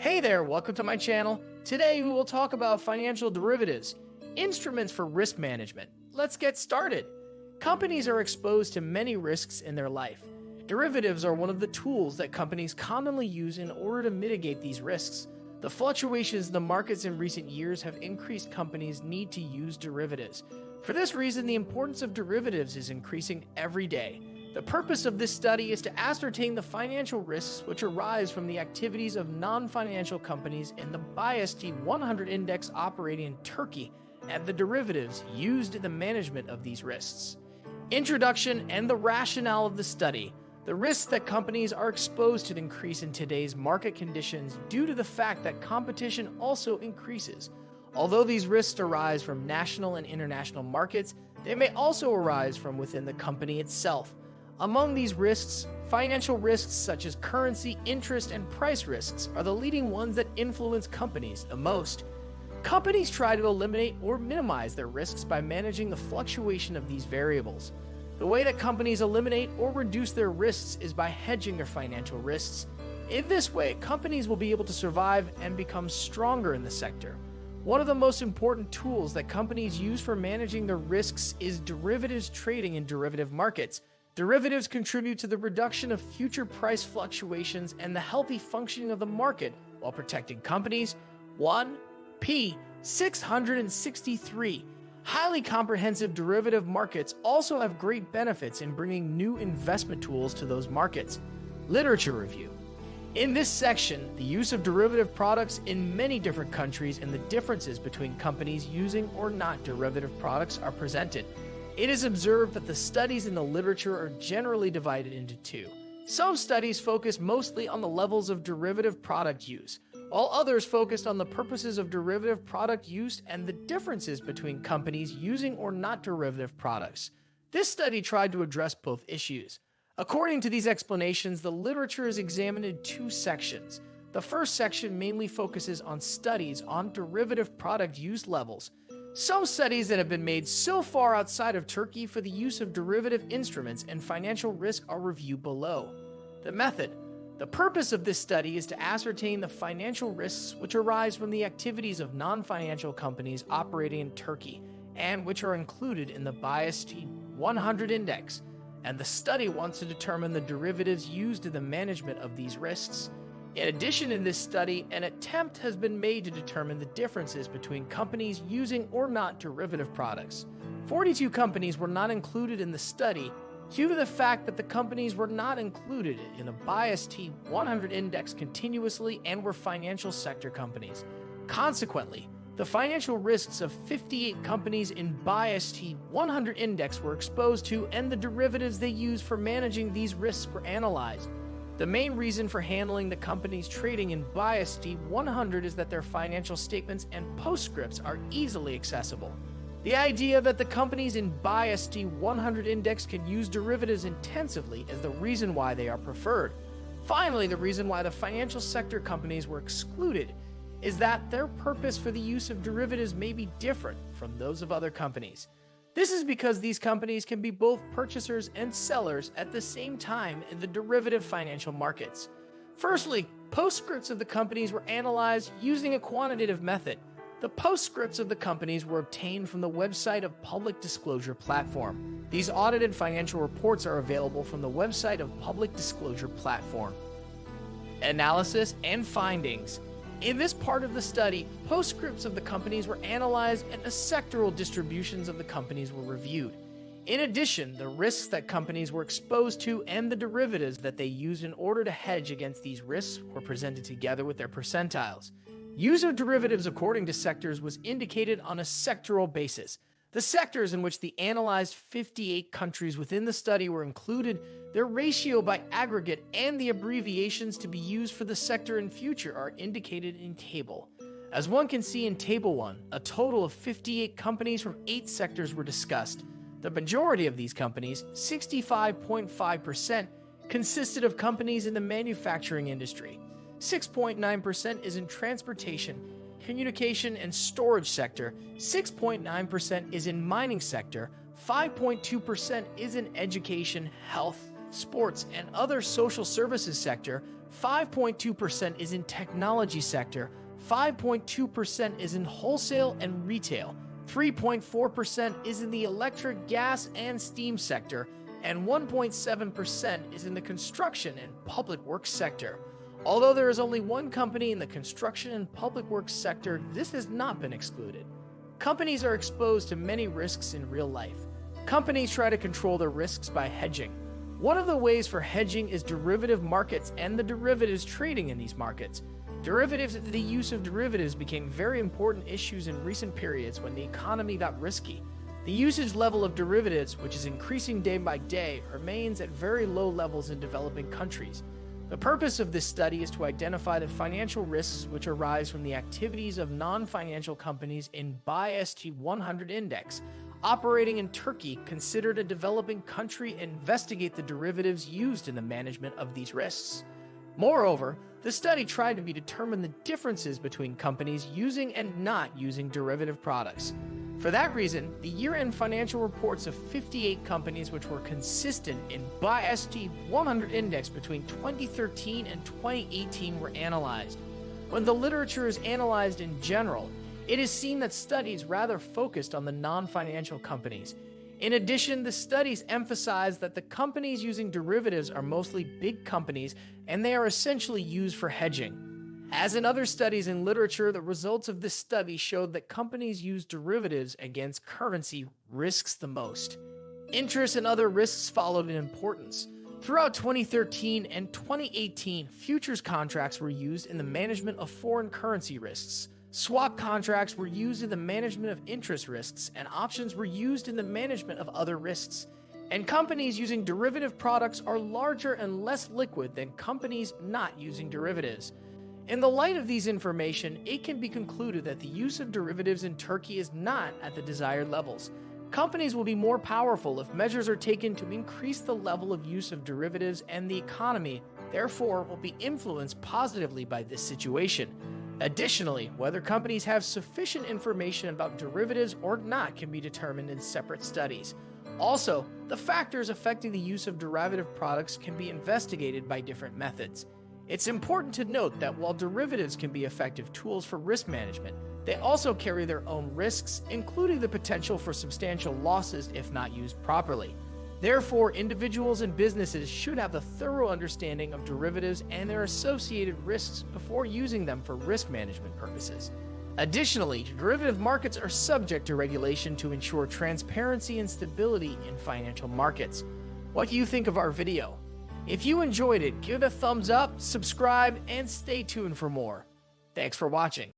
Hey there, welcome to my channel. Today we will talk about financial derivatives, instruments for risk management. Let's get started. Companies are exposed to many risks in their life. Derivatives are one of the tools that companies commonly use in order to mitigate these risks. The fluctuations in the markets in recent years have increased companies' need to use derivatives. For this reason, the importance of derivatives is increasing every day. The purpose of this study is to ascertain the financial risks which arise from the activities of non-financial companies in the BIST 100 index operating in Turkey and the derivatives used in the management of these risks. Introduction and the rationale of the study. The risks that companies are exposed to increase in today's market conditions due to the fact that competition also increases. Although these risks arise from national and international markets, they may also arise from within the company itself. Among these risks, financial risks such as currency, interest, and price risks are the leading ones that influence companies the most. Companies try to eliminate or minimize their risks by managing the fluctuation of these variables. The way that companies eliminate or reduce their risks is by hedging their financial risks. In this way, companies will be able to survive and become stronger in the sector. One of the most important tools that companies use for managing their risks is derivatives trading in derivative markets. Derivatives contribute to the reduction of future price fluctuations and the healthy functioning of the market while protecting companies. 1. P. 663. Highly comprehensive derivative markets also have great benefits in bringing new investment tools to those markets. Literature review. In this section, the use of derivative products in many different countries and the differences between companies using or not derivative products are presented. It is observed that the studies in the literature are generally divided into two. Some studies focus mostly on the levels of derivative product use, while others focused on the purposes of derivative product use and the differences between companies using or not derivative products. This study tried to address both issues. According to these explanations, the literature is examined in two sections. The first section mainly focuses on studies on derivative product use levels. Some studies that have been made so far outside of Turkey for the use of derivative instruments and financial risk are reviewed below. The method. The purpose of this study is to ascertain the financial risks which arise from the activities of non-financial companies operating in Turkey and which are included in the BIST 100 index, and the study wants to determine the derivatives used in the management of these risks. In addition, in this study, an attempt has been made to determine the differences between companies using or not derivative products. 42 companies were not included in the study due to the fact that the companies were not included in the BIST 100 index continuously and were financial sector companies. Consequently, the financial risks of 58 companies in BIST 100 index were exposed to, and the derivatives they used for managing these risks were analyzed. The main reason for handling the companies trading in BIST 100 is that their financial statements and postscripts are easily accessible. The idea that the companies in BIST 100 index can use derivatives intensively is the reason why they are preferred. Finally, the reason why the financial sector companies were excluded is that their purpose for the use of derivatives may be different from those of other companies. This is because these companies can be both purchasers and sellers at the same time in the derivative financial markets. Firstly, postscripts of the companies were analyzed using a quantitative method. The postscripts of the companies were obtained from the website of Public Disclosure Platform. These audited financial reports are available from the website of Public Disclosure Platform. Analysis and findings. In this part of the study, postscripts of the companies were analyzed and the sectoral distributions of the companies were reviewed. In addition, the risks that companies were exposed to and the derivatives that they used in order to hedge against these risks were presented together with their percentiles. Use of derivatives according to sectors was indicated on a sectoral basis. The sectors in which the analyzed 58 countries within the study were included, their ratio by aggregate, and the abbreviations to be used for the sector in future are indicated in table. As one can see in Table 1, a total of 58 companies from 8 sectors were discussed. The majority of these companies, 65.5%, consisted of companies in the manufacturing industry. 6.9% is in transportation, communication and storage sector, 6.9% is in mining sector, 5.2% is in education, health, sports, and other social services sector, 5.2% is in technology sector, 5.2% is in wholesale and retail, 3.4% is in the electric, gas, and steam sector, and 1.7% is in the construction and public works sector. Although there is only one company in the construction and public works sector, this has not been excluded. Companies are exposed to many risks in real life. Companies try to control their risks by hedging. One of the ways for hedging is derivative markets and the derivatives trading in these markets. The use of derivatives became very important issues in recent periods when the economy got risky. The usage level of derivatives, which is increasing day by day, remains at very low levels in developing countries. The purpose of this study is to identify the financial risks which arise from the activities of non-financial companies in BI-ST 100 index, operating in Turkey, considered a developing country, and investigate the derivatives used in the management of these risks. Moreover, the study tried to determine the differences between companies using and not using derivative products. For that reason, the year-end financial reports of 58 companies which were consistent in BI-ST 100 index between 2013 and 2018 were analyzed. When the literature is analyzed in general, it is seen that studies rather focused on the non-financial companies. In addition, the studies emphasize that the companies using derivatives are mostly big companies and they are essentially used for hedging. As in other studies in literature, the results of this study showed that companies use derivatives against currency risks the most. Interest and other risks followed in importance. Throughout 2013 and 2018, futures contracts were used in the management of foreign currency risks. Swap contracts were used in the management of interest risks, and options were used in the management of other risks. And companies using derivative products are larger and less liquid than companies not using derivatives. In the light of these information, it can be concluded that the use of derivatives in Turkey is not at the desired levels. Companies will be more powerful if measures are taken to increase the level of use of derivatives, and the economy, therefore, will be influenced positively by this situation. Additionally, whether companies have sufficient information about derivatives or not can be determined in separate studies. Also, the factors affecting the use of derivative products can be investigated by different methods. It's important to note that while derivatives can be effective tools for risk management, they also carry their own risks, including the potential for substantial losses if not used properly. Therefore, individuals and businesses should have a thorough understanding of derivatives and their associated risks before using them for risk management purposes. Additionally, derivative markets are subject to regulation to ensure transparency and stability in financial markets. What do you think of our video? If you enjoyed it, give it a thumbs up, subscribe, and stay tuned for more. Thanks for watching.